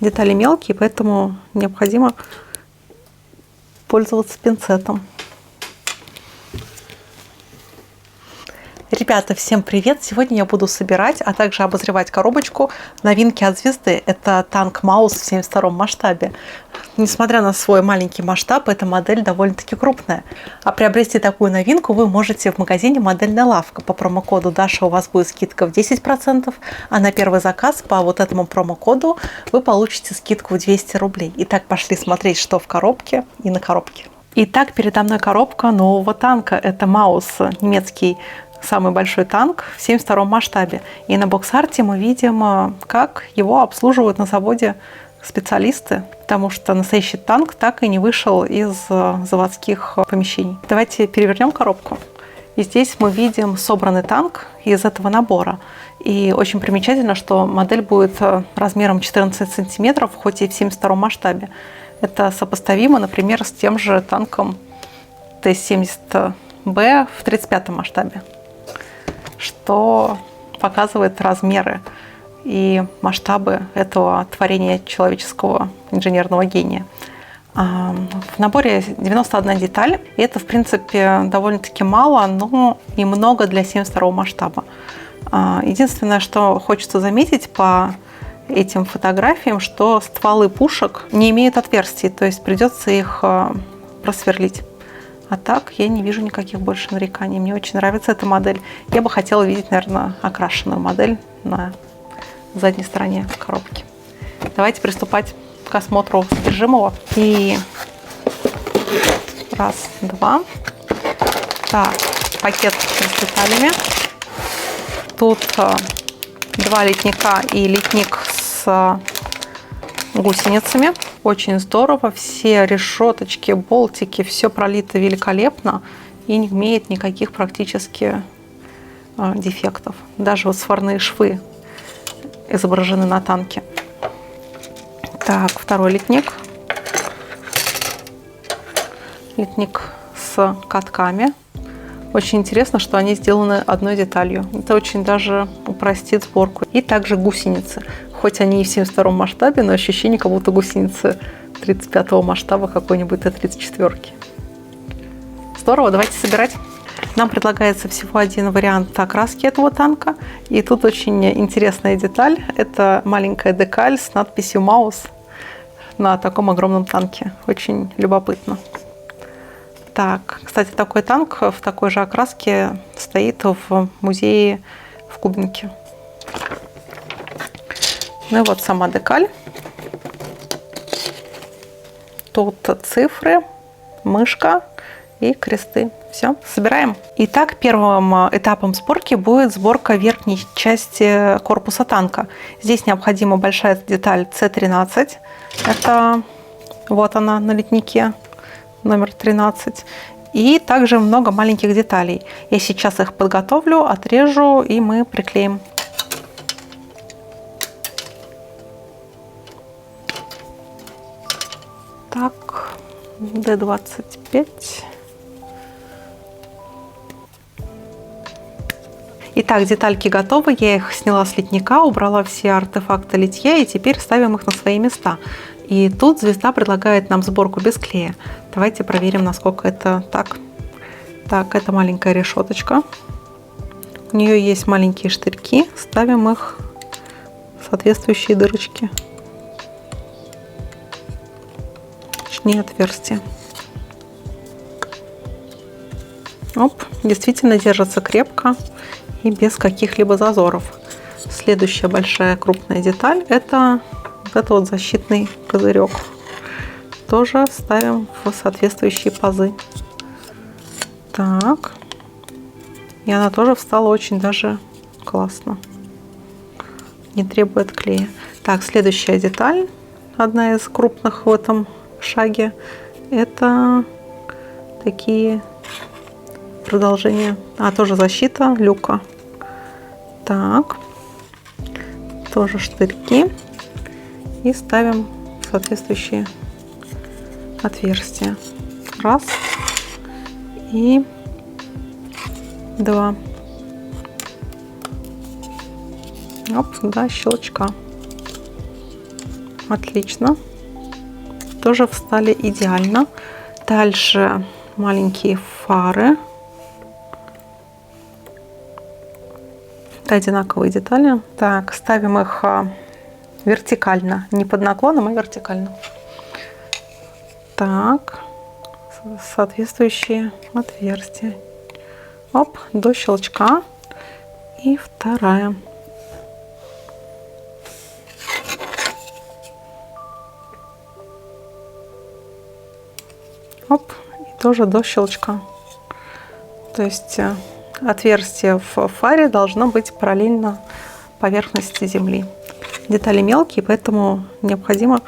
Детали мелкие, поэтому необходимо пользоваться пинцетом. Ребята, всем привет! Сегодня я буду собирать, а также обозревать коробочку новинки от Звезды. Это танк Маус в 72-м масштабе. Несмотря на свой маленький масштаб, эта модель довольно-таки крупная. А приобрести такую новинку вы можете в магазине «Модельная лавка». По промокоду Даша у вас будет скидка в 10%, а на первый заказ по вот этому промокоду вы получите скидку в 200 рублей. Итак, пошли смотреть, что в коробке и на коробке. Итак, передо мной коробка нового танка. Это Маус, немецкий самый большой танк в 72-м масштабе. И на бокс-арте мы видим, как его обслуживают на заводе специалисты, потому что настоящий танк так и не вышел из заводских помещений. Давайте перевернем коробку. И здесь мы видим собранный танк из этого набора. И очень примечательно, что модель будет размером 14 сантиметров, хоть и в 72-м масштабе. Это сопоставимо, например, с тем же танком Т-70Б в 35-м масштабе, что показывает размеры и масштабы этого творения человеческого инженерного гения. В наборе 91 деталь, и это, в принципе, довольно-таки мало, но и много для 72-го масштаба. Единственное, что хочется заметить по этим фотографиям, что стволы пушек не имеют отверстий, то есть придется их просверлить. А так я не вижу никаких больше нареканий. Мне очень нравится эта модель. Я бы хотела видеть, наверное, окрашенную модель на задней стороне коробки. Давайте приступать к осмотру содержимого. И раз, два. Так, пакет с деталями. Тут два литника и литник с гусеницами. Очень здорово. Все решеточки, болтики, все пролито великолепно и не имеет никаких практически дефектов. Даже вот сварные швы изображены на танке. Так, второй литник. Литник с катками. Очень интересно, что они сделаны одной деталью. Это очень даже упростит сборку. И также гусеницы. Хоть они и в 72-м масштабе, но ощущение, как будто гусеницы 35-го масштаба какой-нибудь Т-34. Здорово, давайте собирать. Нам предлагается всего один вариант окраски этого танка. И тут очень интересная деталь. Это маленькая декаль с надписью «Маус» на таком огромном танке. Очень любопытно. Так, кстати, такой танк в такой же окраске стоит в музее в Кубинке. Ну и вот сама декаль. Тут цифры, мышка и кресты. Все, собираем. Итак, первым этапом сборки будет сборка верхней части корпуса танка. Здесь необходима большая деталь С-13. Это вот она на литнике, номер 13. И также много маленьких деталей. Я сейчас их подготовлю, отрежу, и мы приклеим. Так, Д-25. Итак, детальки готовы. Я их сняла с литника, убрала все артефакты литья, и теперь ставим их на свои места. И тут Звезда предлагает нам сборку без клея. Давайте проверим, насколько это так. Так, это маленькая решеточка. У нее есть маленькие штырьки. Ставим их в соответствующие дырочки. Точнее, отверстия. Оп, действительно держится крепко и без каких-либо зазоров. Следующая большая крупная деталь — это вот этот вот защитный козырек. Тоже ставим в соответствующие пазы. Так. И она тоже встала очень даже классно. Не требует клея. Так, следующая деталь, одна из крупных в этом шаге, это такие продолжения. Тоже защита люка. Так. Тоже штырьки. И ставим соответствующие отверстия. Раз. И два. Оп, до щелчка. Отлично. Тоже встали идеально. Дальше маленькие фары. Это одинаковые детали. Так, ставим их вертикально. Не под наклоном, а вертикально. Так, соответствующие отверстия. Оп, до щелчка. И вторая. Оп, и тоже до щелчка. То есть отверстие в фаре должно быть параллельно поверхности земли. Детали мелкие, поэтому необходимо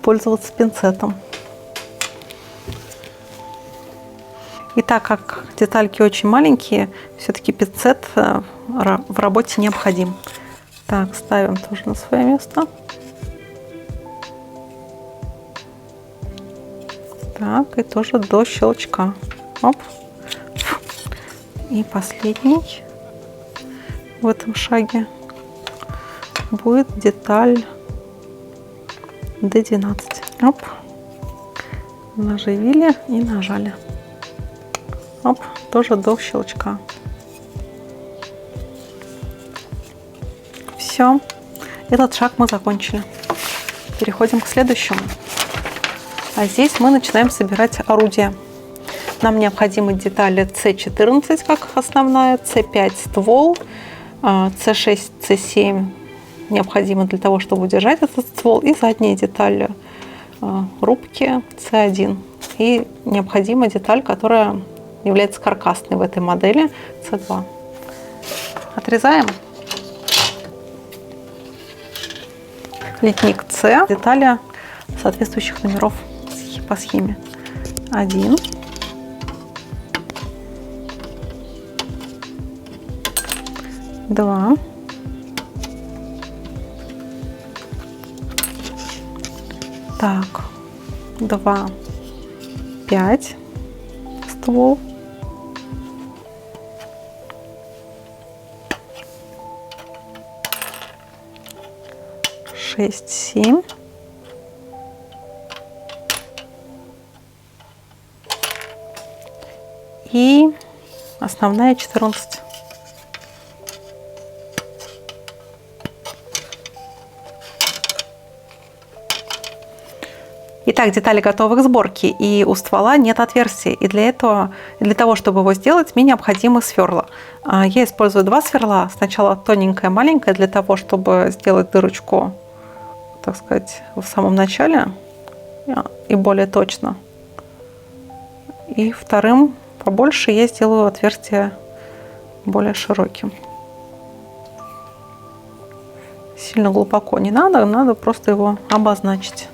пользоваться пинцетом. И так как детальки очень маленькие, все-таки пинцет в работе необходим. Так, ставим тоже на свое место. Так, и тоже до щелчка. Оп. И последний в этом шаге будет деталь D12. Оп. Наживили и нажали. Оп, тоже до щелчка. Все. Этот шаг мы закончили. Переходим к следующему. А здесь мы начинаем собирать орудие. Нам необходимы детали C14 как основная, C5 ствол, C6, C7 необходимо для того, чтобы удержать этот ствол, и задние детали рубки C1. И необходима деталь, которая является каркасной в этой модели, C2. Отрезаем. Литник C, детали соответствующих номеров по схеме. 1, 2, 2, 5 ствол, 6, 7, и основная 14. Итак, детали готовы к сборке, и у ствола нет отверстия. И для того, чтобы его сделать, мне необходимы сверла. Я использую два сверла. Сначала тоненькое, маленькое, для того, чтобы сделать дырочку, так сказать, в самом начале и более точно. И вторым побольше я сделаю отверстие более широким. Сильно глубоко не надо, надо просто его обозначить.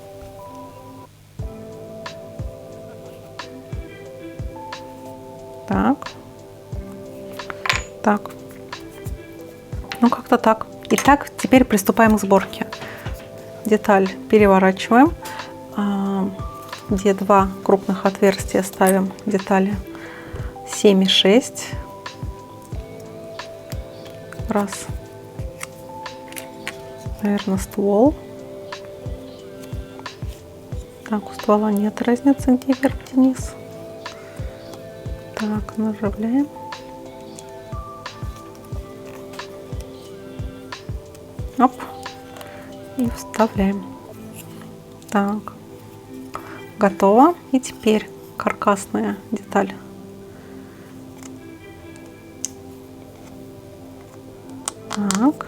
Так. Так. Ну, как-то так. Итак, теперь приступаем к сборке. Деталь переворачиваем. Где два крупных отверстия, ставим детали 7 и 6. Раз. Наверное, ствол. Так, у ствола нет разницы, где вверх, где низ. Так, наживляем. Оп. И вставляем. Так. Готово. И теперь каркасная деталь. Так.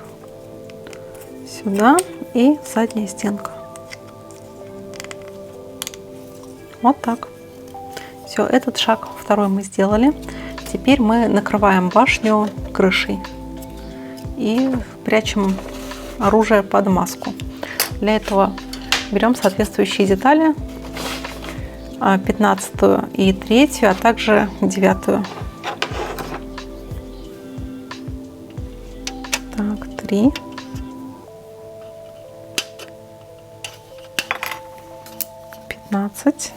Сюда и задняя стенка. Вот так. Все, этот шаг второй мы сделали. Теперь мы накрываем башню крышей и прячем оружие под маску. Для этого берем соответствующие детали, 15 и 3, а также 9. Так, 3. 15.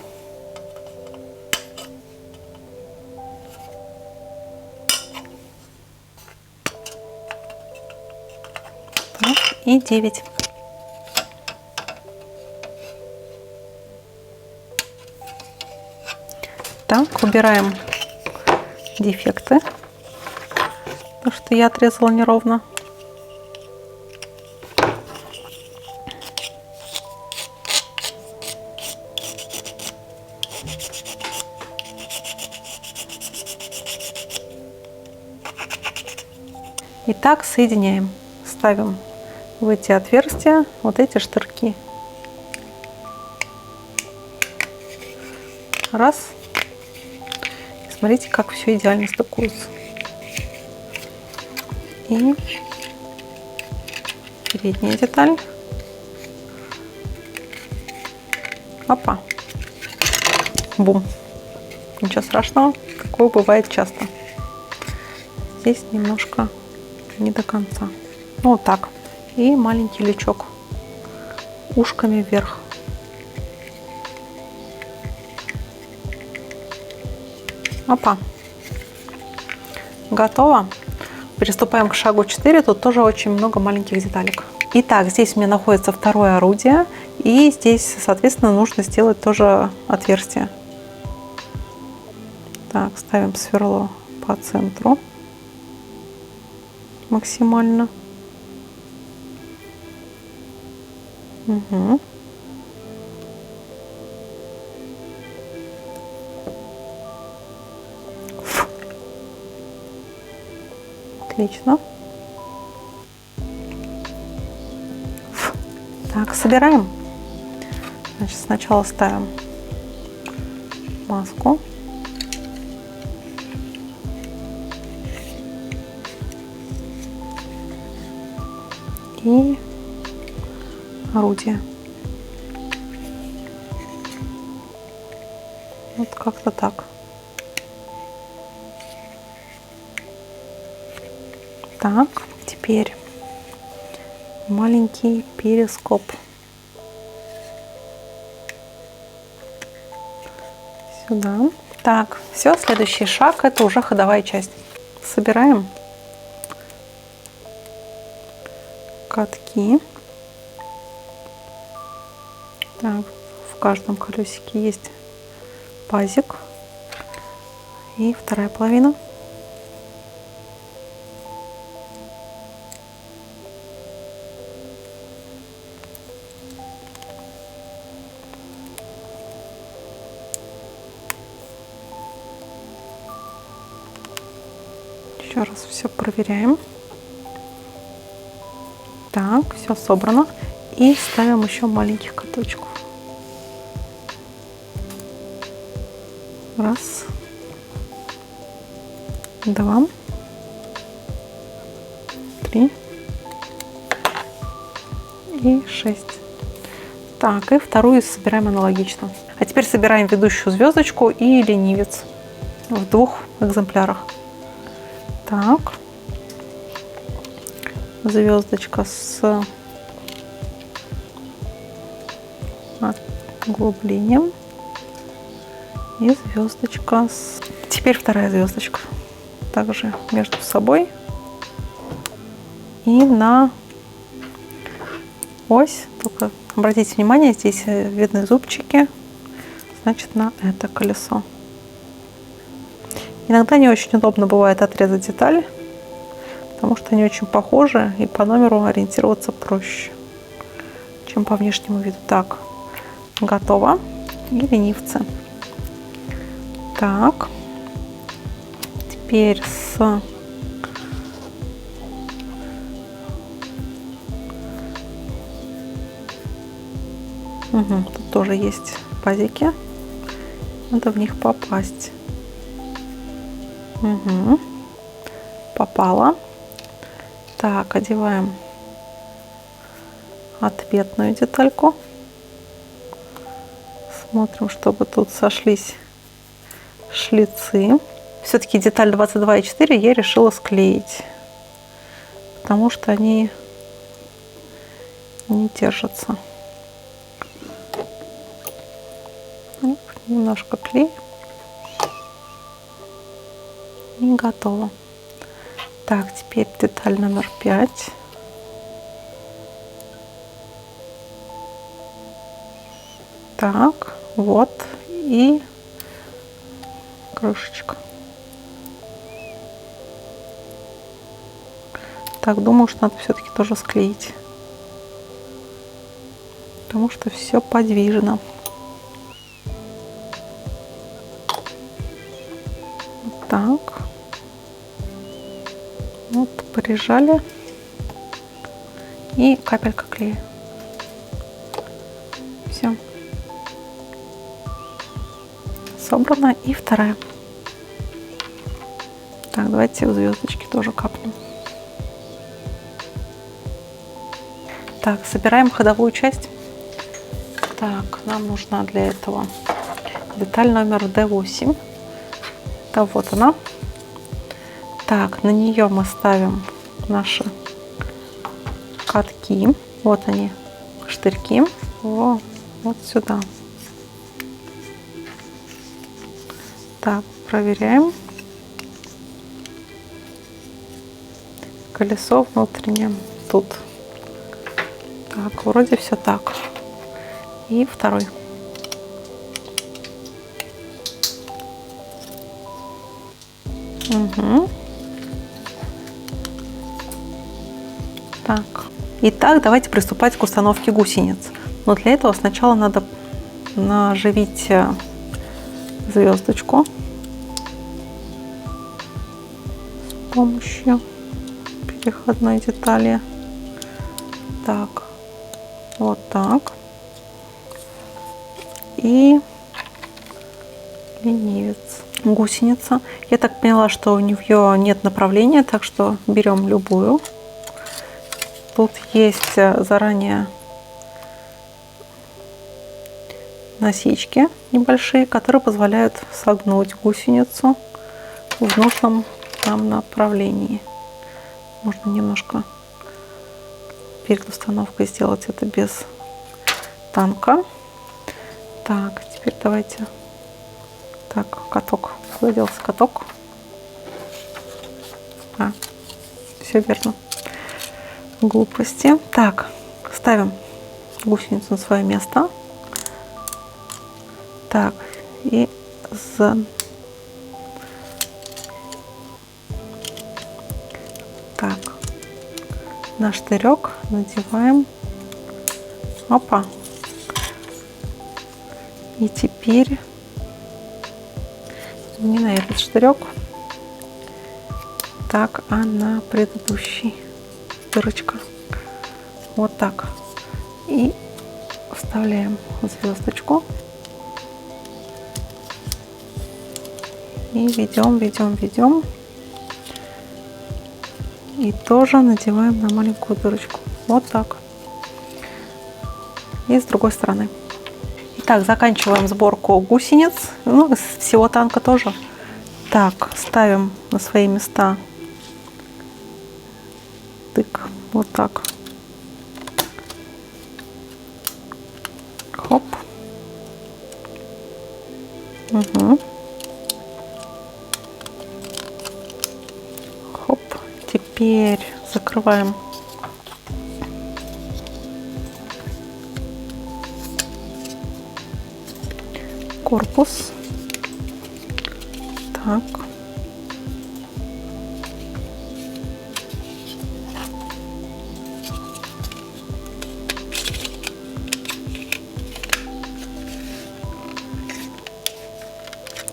И 9. Так, убираем дефекты, то, что я отрезала неровно. И так соединяем, ставим в эти отверстия вот эти штырьки. Раз. И смотрите, как все идеально стыкуется. И передняя деталь. Опа. Бум. Ничего страшного, такое бывает часто. Здесь немножко не до конца. Ну, вот так. И маленький лючок ушками вверх. Опа. Готово. Приступаем к шагу 4. Тут тоже очень много маленьких деталек. Итак, здесь у меня находится второе орудие. И здесь, соответственно, нужно сделать тоже отверстие. Так, ставим сверло по центру максимально. Угу. Отлично. Так, собираем. Значит, сначала ставим маску. И орудие. Вот как-то так. Так, теперь маленький перископ. Сюда. Так, все, следующий шаг — это уже ходовая часть. Собираем катки. Так, в каждом колесике есть пазик. И вторая половина. Еще раз все проверяем. Так, все собрано. И ставим еще маленьких каточков. Раз. Два. Три. И 6. Так, и вторую собираем аналогично. А теперь собираем ведущую звездочку и ленивец в двух экземплярах. Так, звездочка с углублением и звездочка с... Теперь вторая звездочка. Также между собой и на ось. Только обратите внимание, здесь видны зубчики, значит, на это колесо. Иногда не очень удобно бывает отрезать детали, потому что они очень похожи, и по номеру ориентироваться проще, чем по внешнему виду. Так, готово. И ленивцы. Так, теперь с тут тоже есть пазики, надо в них попасть. Попала. Так, одеваем ответную детальку. Смотрим, чтобы тут сошлись шлицы. Все-таки деталь 22,4 я решила склеить, потому что они не держатся. Немножко клей. И готово. Так, теперь деталь номер 5. Так, вот. И крышечка. Так, думаю, что надо все-таки тоже склеить, потому что все подвижно. Вот так. Вот, прижали. И капелька клея. Все. Собрано. И вторая. Так, давайте в звездочки тоже капнем. Так, собираем ходовую часть. Так, нам нужна для этого деталь номер D8. Да, вот она. Так, на нее мы ставим наши катки. Вот они, штырьки. Вот сюда. Так, проверяем. Колесо внутреннее тут. Так, вроде все так. И второй. Угу. Так. Итак, давайте приступать к установке гусениц. Но для этого сначала надо наживить звездочку с помощью переходной детали. Так, вот так. И ленивец. Гусеница. Я так поняла, что у нее нет направления, так что берем любую. Тут есть заранее насечки небольшие, которые позволяют согнуть гусеницу в нужном нам направлении. Можно немножко перед установкой сделать это без танка. Так, теперь давайте. Так, каток. Куда делся каток? Все верно. Глупости. Так, ставим гусеницу на свое место. Так, и так, на штырек надеваем. Опа. И теперь не на этот штырек, так, а на предыдущий. Дырочка. Вот так. И вставляем звездочку. И ведем. И тоже надеваем на маленькую дырочку. Вот так. И с другой стороны. Итак, заканчиваем сборку гусениц. Ну, всего танка тоже. Так, ставим на свои места. Тык. Вот так. Хоп. Угу. Хоп. Теперь закрываем корпус. Так.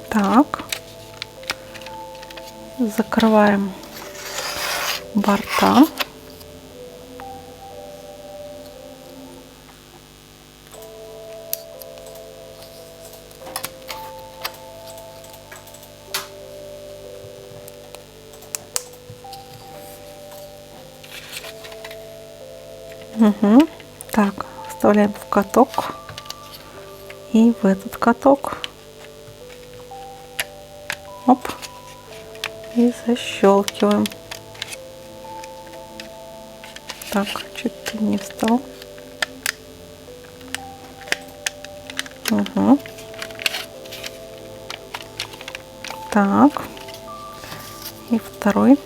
Так. Закрываем борта. Угу. Так, вставляем в каток и в этот каток. Оп. И защелкиваем. Так, чуть не встал. Угу. Так. И второй.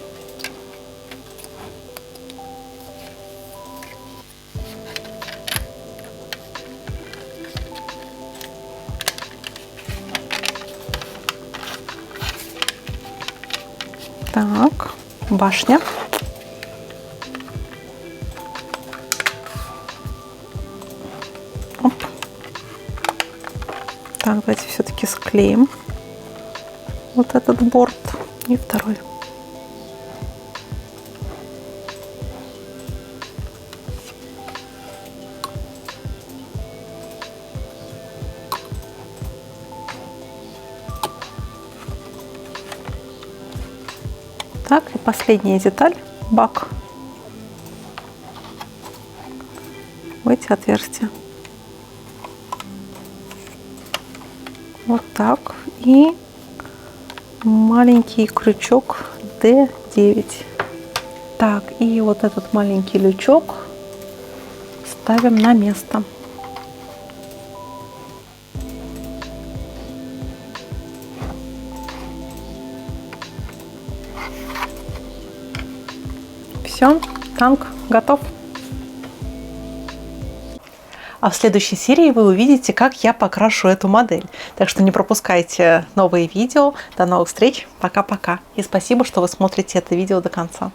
Так, башня. Оп. Так, давайте все-таки склеим вот этот борт и второй. Так, и последняя деталь, бак в эти отверстия. Вот так. И маленький крючок D9. Так, и вот этот маленький лючок ставим на место. Все, танк готов. А в следующей серии вы увидите, как я покрашу эту модель. Так что не пропускайте новые видео. До новых встреч. Пока-пока. И спасибо, что вы смотрите это видео до конца.